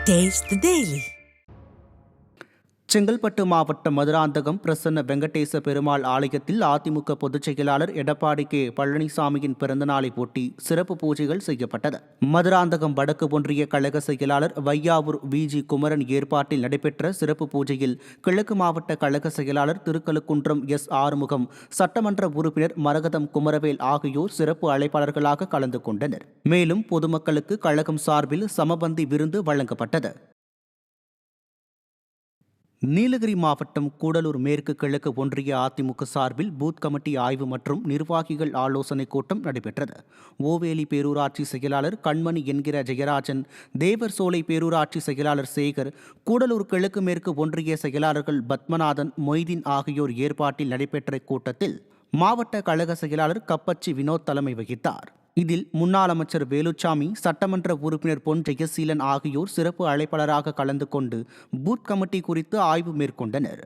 Taste the Daily. Chengalpattu மாவட்டம் மதுராந்தகம் பிரசன்ன வெங்கடேச பெருமாள் ஆலயத்தில் அதிமுக பொதுச் செயலாளர் எடப்பாடி கே பழனிசாமியின் பிறந்தநாளை ஒட்டி சிறப்பு பூஜைகள் செய்யப்பட்டது. மதுராந்தகம் வடக்கு ஒன்றிய கழக செயலாளர் வையாவூர் வி.ஜி. குமரன் ஏற்பாட்டில் நடைபெற்ற சிறப்பு பூஜையில் கிழக்கு மாவட்ட கழக செயலாளர் திருக்கழுக்குன்றம் எஸ். ஆறுமுகம், சட்டமன்ற உறுப்பினர் மரகதம் குமரவேல் ஆகியோர் சிறப்பு அழைப்பாளர்களாக கலந்து கொண்டனர். மேலும் பொதுமக்களுக்கு கழகம் சார்பில் சமபந்தி விருந்து வழங்கப்பட்டது. நீலகிரி மாவட்டம் கூடலூர் மேற்கு கிழக்கு ஒன்றிய அதிமுக சார்பில் பூத் கமிட்டி ஆய்வு மற்றும் நிர்வாகிகள் ஆலோசனைக் கூட்டம் நடைபெற்றது. ஓவேலி பேரூராட்சி செயலாளர் கண்மணி என்கிற ஜெயராஜன், தேவர் சோலை பேரூராட்சி செயலாளர் சேகர், கூடலூர் கிழக்கு மேற்கு ஒன்றிய செயலாளர்கள் பத்மநாதன், மொய்தீன் ஆகியோர் ஏற்பாட்டில் நடைபெற்ற கூட்டத்தில் மாவட்ட கழக செயலாளர் கப்பச்சி வினோத் தலைமை வகித்தார். இதில் முன்னாள் அமைச்சர் வேலுச்சாமி, சட்டமன்ற உறுப்பினர் பொன் ஜெயசீலன் ஆகியோர் சிறப்பு அழைப்பாளராக கலந்து கொண்டு பூத் கமிட்டி குறித்து ஆய்வு மேற்கொண்டனர்.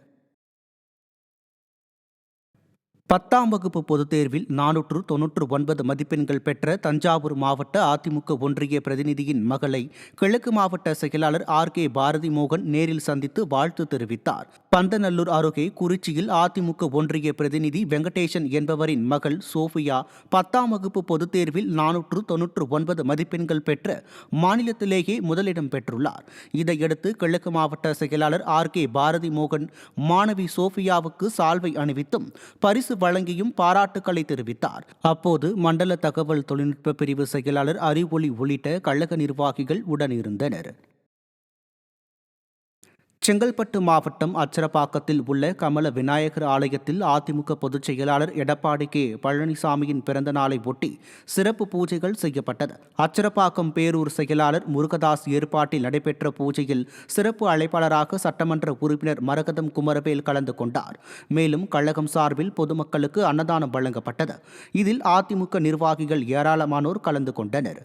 10ஆம் வகுப்பு பொதுத் தேர்வில் 499 மதிப்பெண்கள் பெற்ற தஞ்சாவூர் மாவட்ட அதிமுக ஒன்றிய பிரதிநிதியின் மகளை கிழக்கு மாவட்ட செயலாளர் ஆர்.கே. பாரதி மோகன் நேரில் சந்தித்து வாழ்த்து தெரிவித்தார். பந்தநல்லூர் அருகே குறிச்சியில் அதிமுக ஒன்றிய பிரதிநிதி வெங்கடேசன் என்பவரின் மகள் சோஃபியா 10ஆம் வகுப்பு பொதுத் தேர்வில் 499 மதிப்பெண்கள் பெற்ற மாநிலத்திலேயே முதலிடம் பெற்றுள்ளார். இதையடுத்து கிழக்கு மாவட்ட செயலாளர் ஆர்.கே. பாரதி மோகன் மாணவி சோஃபியாவுக்கு சால்வை அணிவித்தும் பரிசு வழங்கியும் பாராட்டுக்களை தெரிவித்தார். அப்போது மண்டல தகவல் தொழில்நுட்ப பிரிவு செயலாளர் அறிவொளி உள்ளிட்ட கழக நிர்வாகிகள் உடனிருந்தனர். செங்கல்பட்டு மாவட்டம் அச்சரப்பாக்கத்தில் உள்ள கமல விநாயகர் ஆலயத்தில் அதிமுக பொதுச் செயலாளர் எடப்பாடி கே பழனிசாமியின் பிறந்த நாளை ஒட்டி சிறப்பு பூஜைகள் செய்யப்பட்டது. அச்சரப்பாக்கம் பேரூர் செயலாளர் முருகதாஸ் ஏற்பாட்டில் நடைபெற்ற பூஜையில் சிறப்பு அழைப்பாளராக சட்டமன்ற உறுப்பினர் மரகதம் குமரவேல் கலந்து கொண்டார். மேலும் கழகம் சார்பில் பொதுமக்களுக்கு அன்னதானம் வழங்கப்பட்டது. இதில் அதிமுக நிர்வாகிகள் ஏராளமானோர் கலந்து கொண்டனர்.